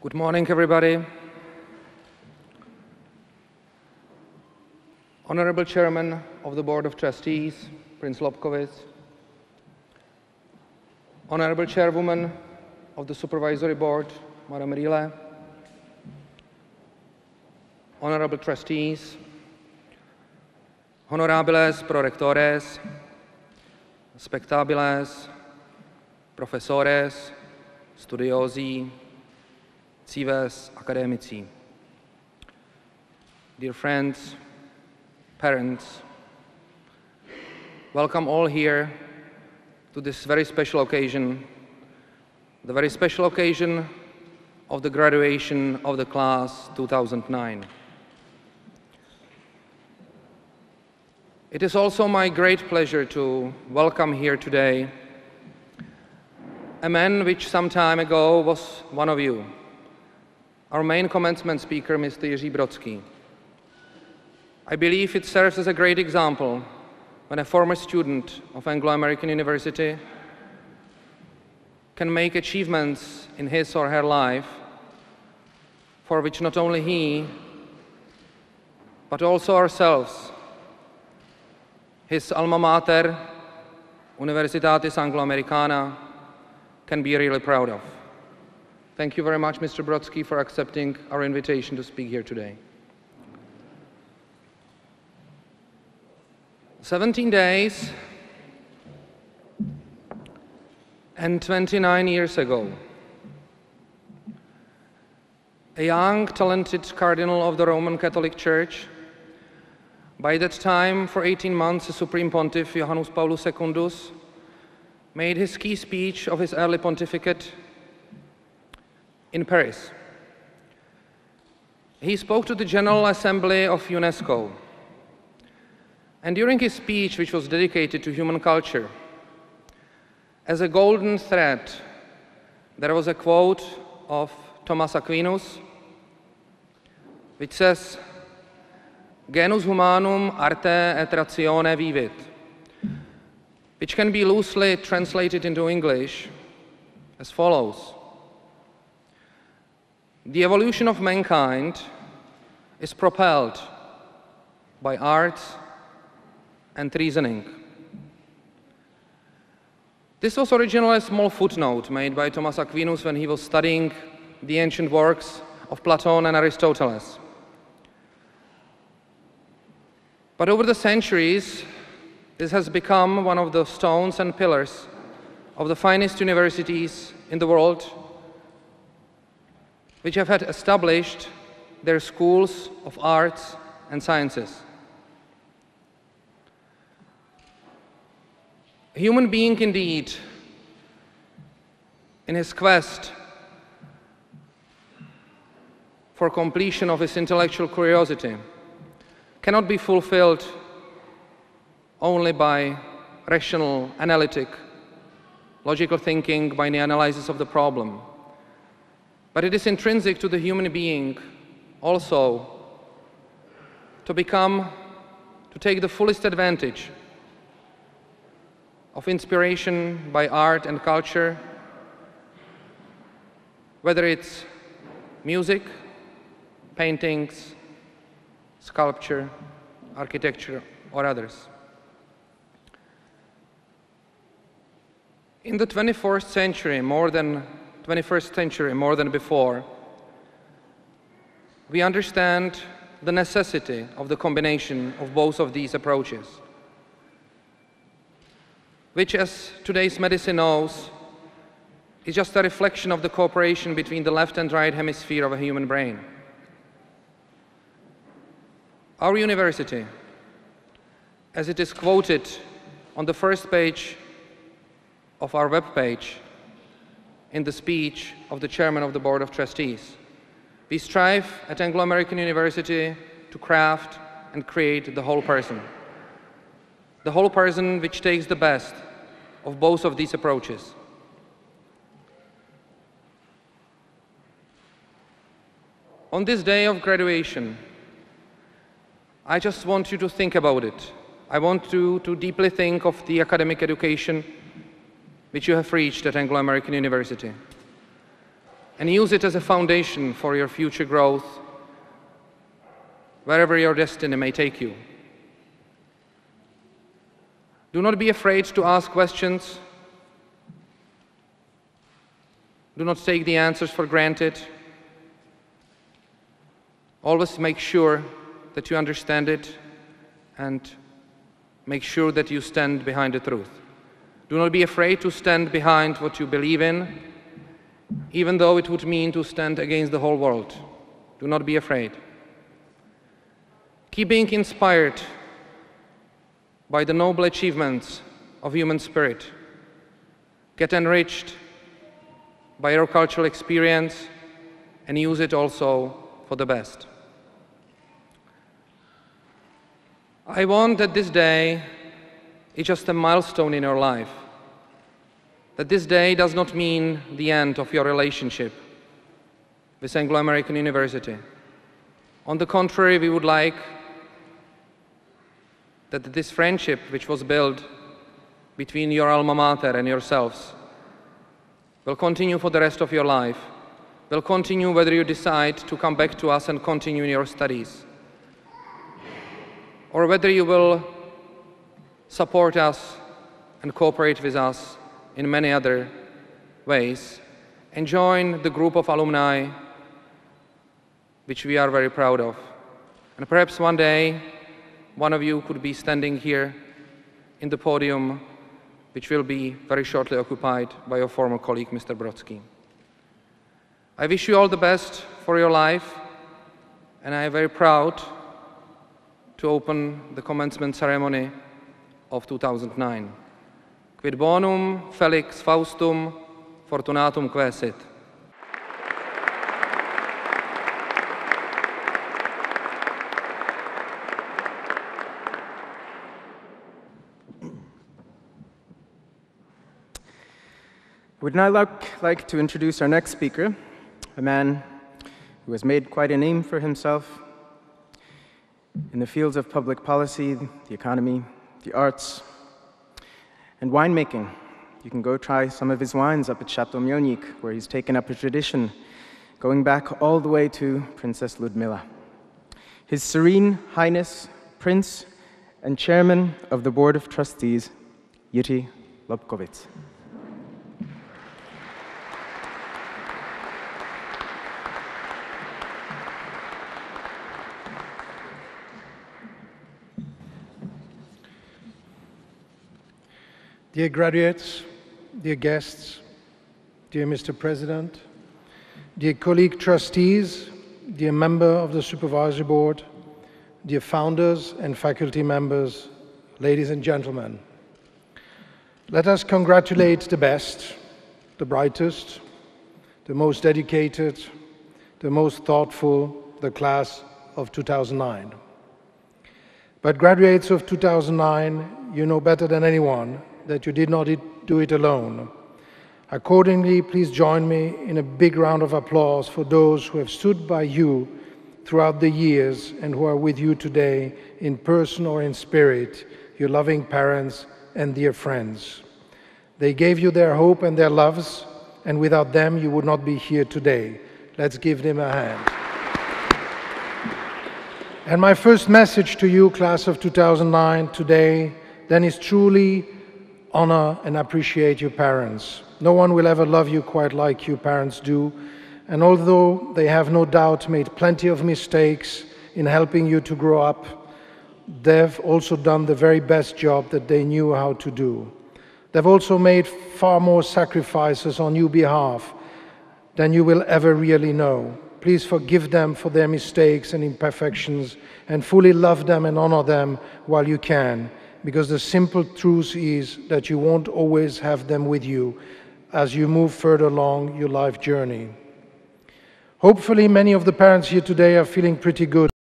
Good morning, everybody. Honorable Chairman of the Board of Trustees, Prince Lobkowitz, Honorable Chairwoman of the Supervisory Board, Madam Riele, Honorable Trustees, Honorables Prorectores, Spectabiles, Professores, Studiosi, Cives Academici. Dear friends, parents, welcome all here to this very special occasion, the very special occasion of the graduation of the class 2009. It is also my great pleasure to welcome here today a man which some time ago was one of you, our main commencement speaker, Mr. Jiří Brodský. I believe it serves as a great example when a former student of Anglo-American University can make achievements in his or her life for which not only he, but also ourselves, his alma mater, Universitatis Anglo-americana, can be really proud of. Thank you very much, Mr. Brodský, for accepting our invitation to speak here today. 17 days and 29 years ago, a young, talented cardinal of the Roman Catholic Church, by that time for 18 months the Supreme Pontiff Johannes Paulus II, made his key speech of his early pontificate in Paris. He spoke to the General Assembly of UNESCO, and during his speech, which was dedicated to human culture, as a golden thread, there was a quote of Thomas Aquinas, which says, "Genus humanum arte et ratione vivit," which can be loosely translated into English as follows: the evolution of mankind is propelled by art and reasoning. This was originally a small footnote made by Thomas Aquinas when he was studying the ancient works of Plato and Aristotle. But over the centuries, this has become one of the stones and pillars of the finest universities in the world, which have had established their schools of arts and sciences. A human being indeed, in his quest for completion of his intellectual curiosity, cannot be fulfilled only by rational, analytic, logical thinking, by the analysis of the problem. But it is intrinsic to the human being also to take the fullest advantage of inspiration by art and culture, whether it's music, paintings, sculpture, architecture, or others. In the 21st century, more than before, we understand the necessity of the combination of both of these approaches, which, as today's medicine knows, is just a reflection of the cooperation between the left and right hemisphere of a human brain. Our university, as it is quoted on the first page of our webpage in the speech of the Chairman of the Board of Trustees, we strive at Anglo-American University to craft and create the whole person. The whole person which takes the best of both of these approaches. On this day of graduation, I just want you to think about it. I want you to deeply think of the academic education which you have reached at Anglo-American University. and use it as a foundation for your future growth, wherever your destiny may take you. Do not be afraid to ask questions. Do not take the answers for granted. Always make sure that you understand it and make sure that you stand behind the truth. Do not be afraid to stand behind what you believe in, even though it would mean to stand against the whole world. Do not be afraid. Keep being inspired by the noble achievements of human spirit. Get enriched by your cultural experience and use it also for the best. I want that this day is just a milestone in your life, that this day does not mean the end of your relationship with Anglo-American University. On the contrary, we would like that this friendship which was built between your alma mater and yourselves will continue for the rest of your life, will continue whether you decide to come back to us and continue in your studies, or whether you will support us and cooperate with us in many other ways and join the group of alumni which we are very proud of. And perhaps one day one of you could be standing here in the podium, which will be very shortly occupied by your former colleague, Mr. Brodsky. I wish you all the best for your life, and I am very proud to open the commencement ceremony of 2009. Quid bonum felix Faustum fortunatum quesit. Would now like to introduce our next speaker, a man who has made quite a name for himself in the fields of public policy, the economy, the arts, and winemaking. You can go try some of his wines up at Chateau Mionik, where he's taken up a tradition going back all the way to Princess Ludmilla. His Serene Highness, Prince and Chairman of the Board of Trustees, Jiří Lobkowicz. Dear graduates, dear guests, dear Mr. President, dear colleague trustees, dear member of the Supervisory Board, dear founders and faculty members, ladies and gentlemen, let us congratulate the best, the brightest, the most dedicated, the most thoughtful, the class of 2009. But graduates of 2009, you know better than anyone that you did not do it alone. Accordingly, please join me in a big round of applause for those who have stood by you throughout the years and who are with you today in person or in spirit, your loving parents and dear friends. They gave you their hope and their loves, and without them you would not be here today. Let's give them a hand. And my first message to you, class of 2009, today, then is truly honor and appreciate your parents. No one will ever love you quite like you parents do, and although they have no doubt made plenty of mistakes in helping you to grow up, they've also done the very best job that they knew how to do. They've also made far more sacrifices on your behalf than you will ever really know. Please forgive them for their mistakes and imperfections and fully love them and honor them while you can, because the simple truth is that you won't always have them with you as you move further along your life journey. Hopefully, many of the parents here today are feeling pretty good